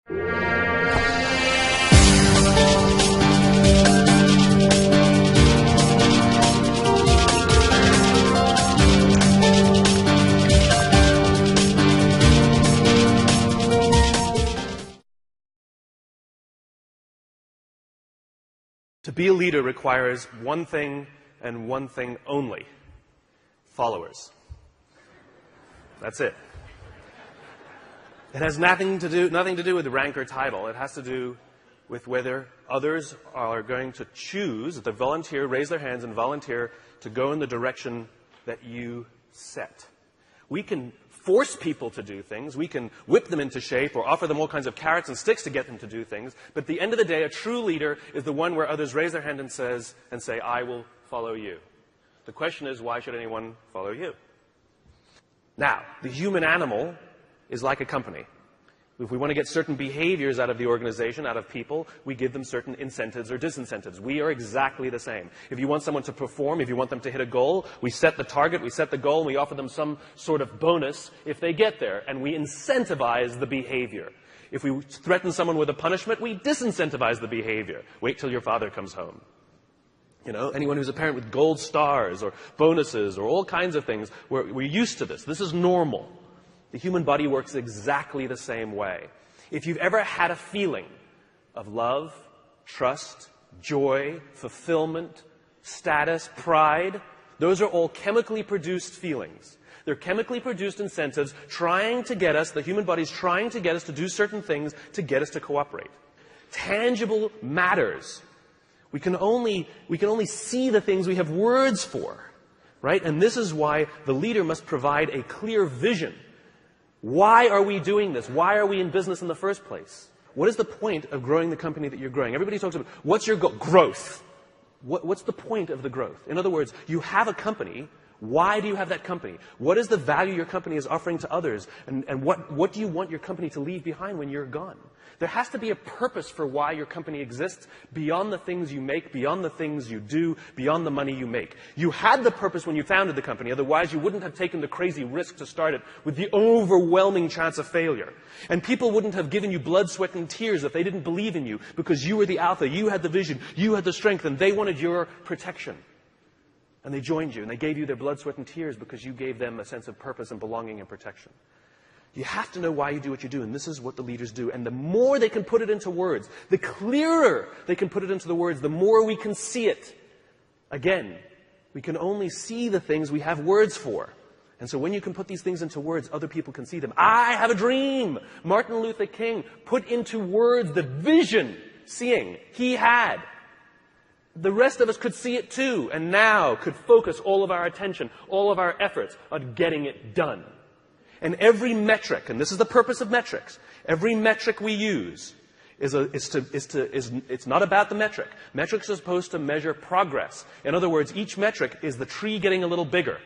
To be a leader requires one thing and one thing only: followers. That's it. It has nothing to do with rank or title. It has to do with whether others are going to choose, to volunteer, raise their hands and volunteer to go in the direction that you set. We can force people to do things. We can whip them into shape or offer them all kinds of carrots and sticks to get them to do things. But at the end of the day, a true leader is the one where others raise their hand and say, I will follow you. The question is, why should anyone follow you? Now, the human animal is like a company. If we want to get certain behaviors out of the organization, out of people, we give them certain incentives or disincentives. We are exactly the same. If you want someone to perform, if you want them to hit a goal, we set the target, we set the goal, and we offer them some sort of bonus if they get there. And we incentivize the behavior. If we threaten someone with a punishment, we disincentivize the behavior. Wait till your father comes home. You know, anyone who's a parent with gold stars or bonuses or all kinds of things, we're used to this. This is normal. The human body works exactly the same way. If you've ever had a feeling of love, trust, joy, fulfillment, status, pride, those are all chemically produced feelings. They're chemically produced incentives trying to get us, the human body's trying to get us to do certain things to get us to cooperate. Tangible matters. We can only see the things we have words for, right? And this is why the leader must provide a clear vision. Why are we doing this? Why are we in business in the first place? What is the point of growing the company that you're growing? Everybody talks about, what's your goal? Growth. What's the point of the growth? In other words, you have a company. Why do you have that company? What is the value your company is offering to others? And what do you want your company to leave behind when you're gone? There has to be a purpose for why your company exists beyond the things you make, beyond the things you do, beyond the money you make. You had the purpose when you founded the company. Otherwise, you wouldn't have taken the crazy risk to start it with the overwhelming chance of failure. And people wouldn't have given you blood, sweat, and tears if they didn't believe in you because you were the alpha, you had the vision, you had the strength, and they wanted your protection. And they joined you, and they gave you their blood, sweat, and tears because you gave them a sense of purpose and belonging and protection. You have to know why you do what you do, and this is what the leaders do. And the more they can put it into words, the clearer they can put it into the words, the more we can see it. Again, we can only see the things we have words for. And so when you can put these things into words, other people can see them. I have a dream. Martin Luther King put into words the vision, seeing, he had. The rest of us could see it too, and now could focus all of our attention, all of our efforts on getting it done. And every metric, and this is the purpose of metrics, every metric we use it's not about the metric. Metrics are supposed to measure progress. In other words, each metric is the tree getting a little bigger.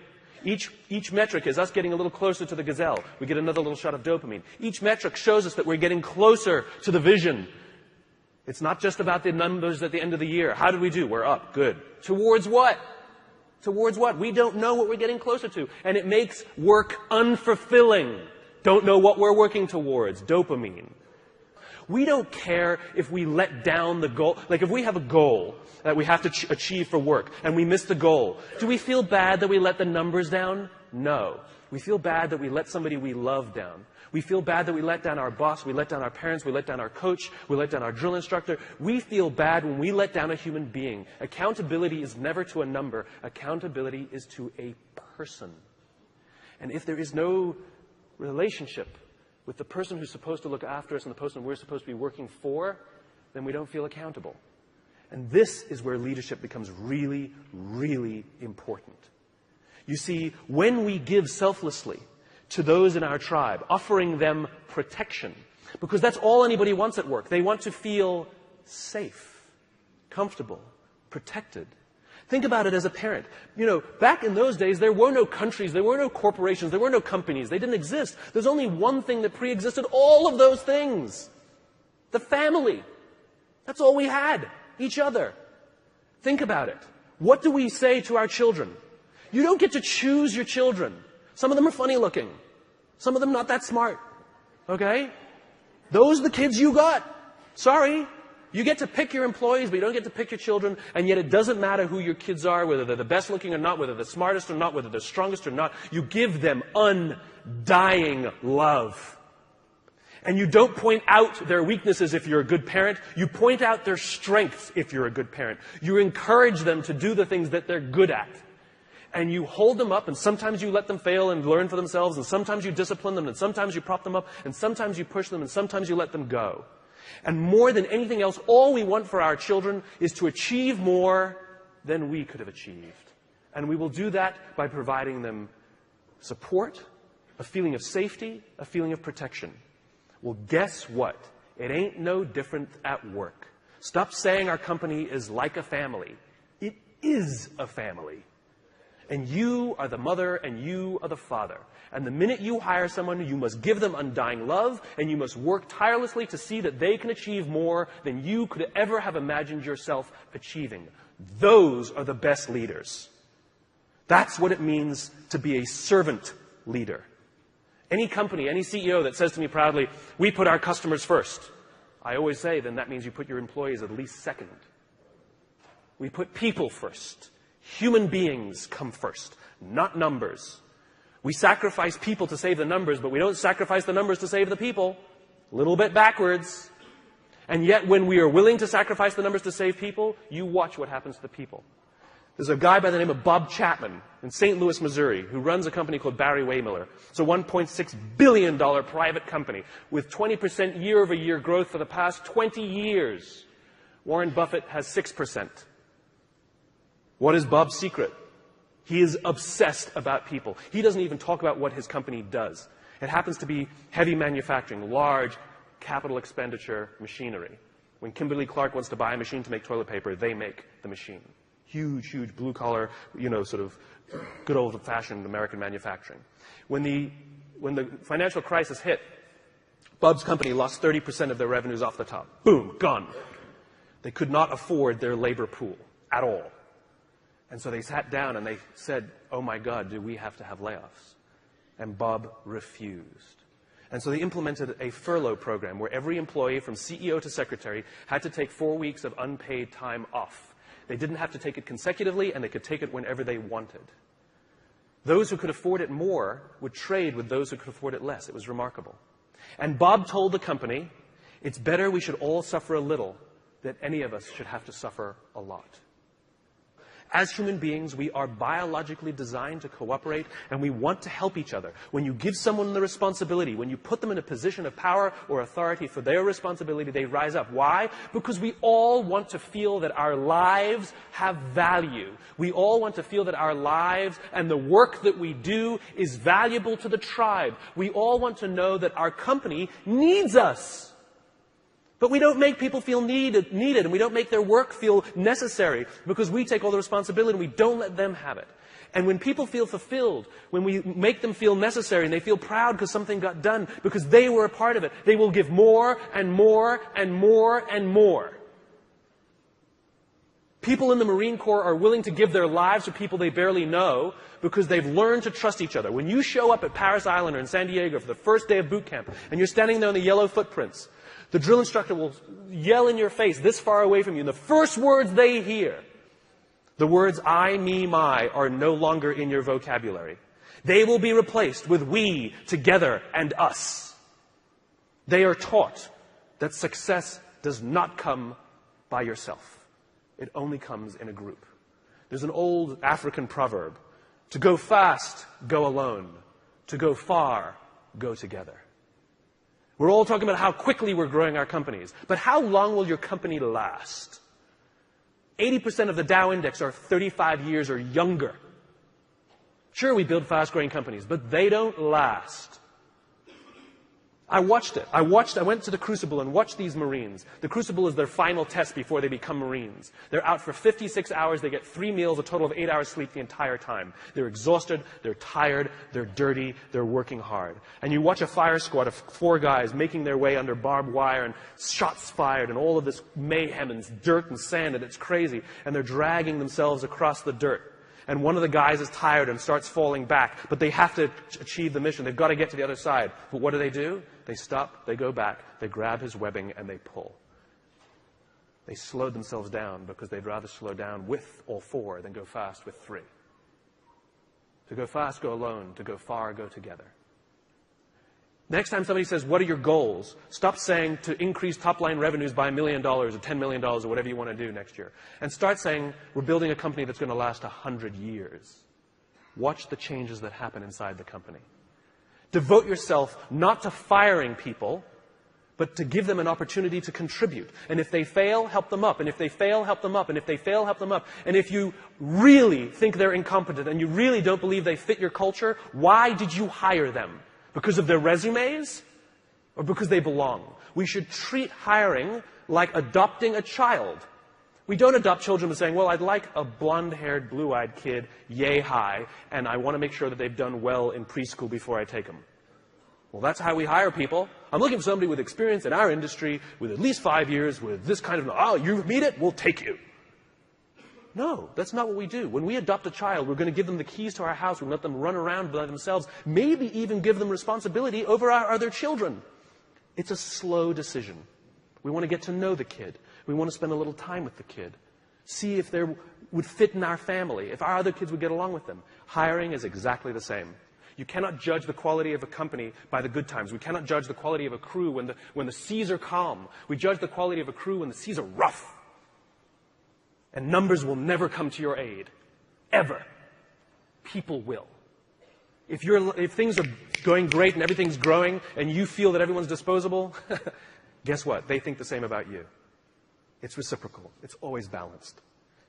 Each metric is us getting a little closer to the gazelle. We get another little shot of dopamine. Each metric shows us that we're getting closer to the vision. It's not just about the numbers at the end of the year. How did we do? We're up. Good. Towards what? Towards what? We don't know what we're getting closer to. And it makes work unfulfilling. Don't know what we're working towards. Dopamine. We don't care if we let down the goal. Like if we have a goal that we have to achieve for work and we miss the goal, do we feel bad that we let the numbers down? No. We feel bad that we let somebody we love down. We feel bad that we let down our boss, we let down our parents, we let down our coach, we let down our drill instructor. We feel bad when we let down a human being. Accountability is never to a number. Accountability is to a person. And if there is no relationship with the person who's supposed to look after us and the person we're supposed to be working for, then we don't feel accountable. And this is where leadership becomes really, really important. You see, when we give selflessly to those in our tribe, offering them protection, because that's all anybody wants at work. They want to feel safe, comfortable, protected. Think about it as a parent. You know, back in those days, there were no countries, there were no corporations, there were no companies. They didn't exist. There's only one thing that pre-existed all of those things. The family. That's all we had. Each other. Think about it. What do we say to our children? You don't get to choose your children. Some of them are funny looking. Some of them not that smart. Okay? Those are the kids you got. Sorry. You get to pick your employees, but you don't get to pick your children, and yet it doesn't matter who your kids are, whether they're the best looking or not, whether they're the smartest or not, whether they're strongest or not. You give them undying love. And you don't point out their weaknesses if you're a good parent. You point out their strengths if you're a good parent. You encourage them to do the things that they're good at. And you hold them up, and sometimes you let them fail and learn for themselves, and sometimes you discipline them, and sometimes you prop them up, and sometimes you push them, and sometimes you let them go. And more than anything else, all we want for our children is to achieve more than we could have achieved. And we will do that by providing them support, a feeling of safety, a feeling of protection. Well, guess what? It ain't no different at work. Stop saying our company is like a family. It is a family. And you are the mother and you are the father. And the minute you hire someone, you must give them undying love, and you must work tirelessly to see that they can achieve more than you could ever have imagined yourself achieving. Those are the best leaders. That's what it means to be a servant leader. Any company, any CEO that says to me proudly, we put our customers first, I always say, then that means you put your employees at least second. We put people first. Human beings come first, not numbers. We sacrifice people to save the numbers, but we don't sacrifice the numbers to save the people. A little bit backwards. And yet when we are willing to sacrifice the numbers to save people, you watch what happens to the people. There's a guy by the name of Bob Chapman in St. Louis, Missouri, who runs a company called Barry Waymiller. It's a $1.6 billion private company with 20% year-over-year growth for the past 20 years. Warren Buffett has 6%. What is Bob's secret? He is obsessed about people. He doesn't even talk about what his company does. It happens to be heavy manufacturing, large capital expenditure machinery. When Kimberly-Clark wants to buy a machine to make toilet paper, they make the machine. Huge, huge blue-collar, sort of good old-fashioned American manufacturing. When the financial crisis hit, Bob's company lost 30% of their revenues off the top. Boom, gone. They could not afford their labor pool at all. And so they sat down and they said, oh my God, do we have to have layoffs? And Bob refused. And so they implemented a furlough program where every employee from CEO to secretary had to take 4 weeks of unpaid time off. They didn't have to take it consecutively, and they could take it whenever they wanted. Those who could afford it more would trade with those who could afford it less. It was remarkable. And Bob told the company, it's better we should all suffer a little than any of us should have to suffer a lot. As human beings, we are biologically designed to cooperate, and we want to help each other. When you give someone the responsibility, when you put them in a position of power or authority for their responsibility, they rise up. Why? Because we all want to feel that our lives have value. We all want to feel that our lives and the work that we do is valuable to the tribe. We all want to know that our company needs us. But we don't make people feel needed, and we don't make their work feel necessary because we take all the responsibility and we don't let them have it. And when people feel fulfilled, when we make them feel necessary and they feel proud because something got done, because they were a part of it, they will give more and more and more and more. People in the Marine Corps are willing to give their lives to people they barely know because they've learned to trust each other. When you show up at Paris Island or in San Diego for the first day of boot camp and you're standing there in the yellow footprints, the drill instructor will yell in your face this far away from you, and the first words they hear, the words I, me, my, are no longer in your vocabulary. They will be replaced with we, together, and us. They are taught that success does not come by yourself. It only comes in a group. There's an old African proverb, to go fast, go alone. To go far, go together. We're all talking about how quickly we're growing our companies. But how long will your company last? 80% of the Dow Index are 35 years or younger. Sure, we build fast-growing companies, but they don't last. I watched it. I went to the Crucible and watched these Marines. The Crucible is their final test before they become Marines. They're out for 56 hours. They get 3 meals, a total of 8 hours sleep the entire time. They're exhausted. They're tired. They're dirty. They're working hard. And you watch a fire squad of 4 guys making their way under barbed wire and shots fired and all of this mayhem and dirt and sand, and it's crazy. And they're dragging themselves across the dirt. And one of the guys is tired and starts falling back. But they have to achieve the mission. They've got to get to the other side. But what do? they stop, they go back, they grab his webbing, and they pull. They slowed themselves down because they'd rather slow down with all four than go fast with three. To go fast, go alone. To go far, go together. Next time somebody says, what are your goals? Stop saying to increase top-line revenues by $1 million or $10 million or whatever you want to do next year. And start saying, we're building a company that's going to last 100 years. Watch the changes that happen inside the company. Devote yourself not to firing people, but to give them an opportunity to contribute. And if they fail, help them up. And if they fail, help them up. And if they fail, help them up. And if you really think they're incompetent and you really don't believe they fit your culture, why did you hire them? Because of their resumes? Or because they belong? We should treat hiring like adopting a child. We don't adopt children by saying, well, I'd like a blonde-haired, blue-eyed kid, yay high, and I want to make sure that they've done well in preschool before I take them. Well, that's how we hire people. I'm looking for somebody with experience in our industry, with at least 5 years, with this kind of, oh, you meet it, we'll take you. No, that's not what we do. When we adopt a child, we're going to give them the keys to our house. We'll let them run around by themselves, maybe even give them responsibility over our other children. It's a slow decision. We want to get to know the kid. We want to spend a little time with the kid. See if they would fit in our family, if our other kids would get along with them. Hiring is exactly the same. You cannot judge the quality of a company by the good times. We cannot judge the quality of a crew when the seas are calm. We judge the quality of a crew when the seas are rough. And numbers will never come to your aid. Ever. People will. If things are going great and everything's growing and you feel that everyone's disposable, guess what? They think the same about you. It's reciprocal. It's always balanced.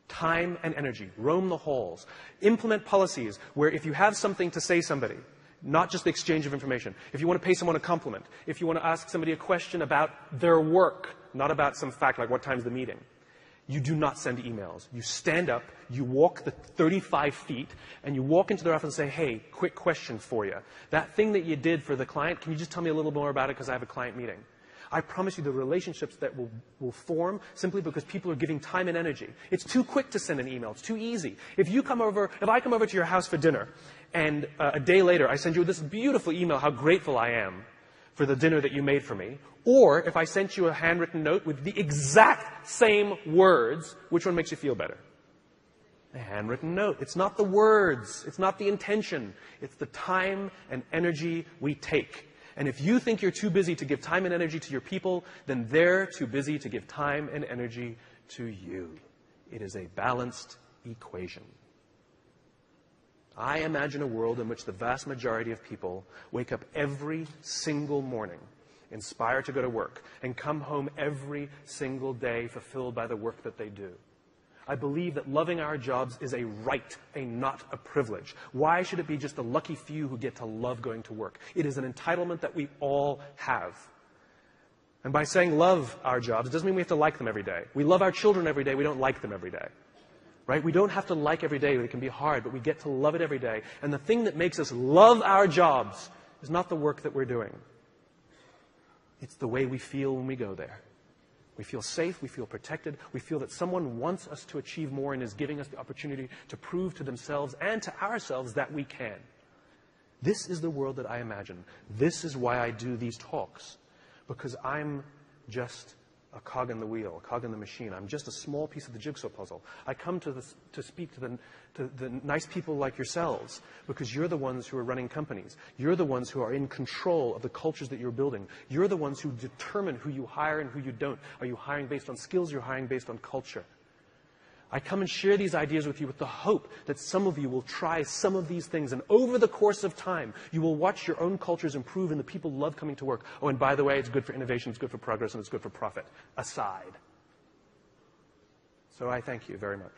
Time and energy. Roam the halls. Implement policies where if you have something to say somebody, not just the exchange of information, if you want to pay someone a compliment, if you want to ask somebody a question about their work, not about some fact like what time's the meeting, you do not send emails. You stand up, you walk the 35 feet, and you walk into their office and say, hey, quick question for you. That thing that you did for the client, can you just tell me a little more about it because I have a client meeting? I promise you the relationships that will form simply because people are giving time and energy. It's too quick to send an email. It's too easy. If I come over to your house for dinner, and a day later I send you this beautiful email how grateful I am for the dinner that you made for me, or if I sent you a handwritten note with the exact same words, which one makes you feel better? A handwritten note. It's not the words. It's not the intention. It's the time and energy we take. And if you think you're too busy to give time and energy to your people, then they're too busy to give time and energy to you. It is a balanced equation. I imagine a world in which the vast majority of people wake up every single morning inspired to go to work and come home every single day fulfilled by the work that they do. I believe that loving our jobs is a right, not a privilege. Why should it be just the lucky few who get to love going to work? It is an entitlement that we all have. And by saying love our jobs, it doesn't mean we have to like them every day. We love our children every day. We don't like them every day. Right? We don't have to like every day. It can be hard, but we get to love it every day. And the thing that makes us love our jobs is not the work that we're doing. It's the way we feel when we go there. We feel safe, we feel protected, we feel that someone wants us to achieve more and is giving us the opportunity to prove to themselves and to ourselves that we can. This is the world that I imagine. This is why I do these talks. Because I'm just a cog in the wheel, a cog in the machine. I'm just a small piece of the jigsaw puzzle. I come to speak to the nice people like yourselves because you're the ones who are running companies. You're the ones who are in control of the cultures that you're building. You're the ones who determine who you hire and who you don't. Are you hiring based on skills? You're hiring based on culture. I come and share these ideas with you with the hope that some of you will try some of these things, and over the course of time, you will watch your own cultures improve and the people love coming to work. Oh, and by the way, it's good for innovation, it's good for progress, and it's good for profit. Aside. So I thank you very much.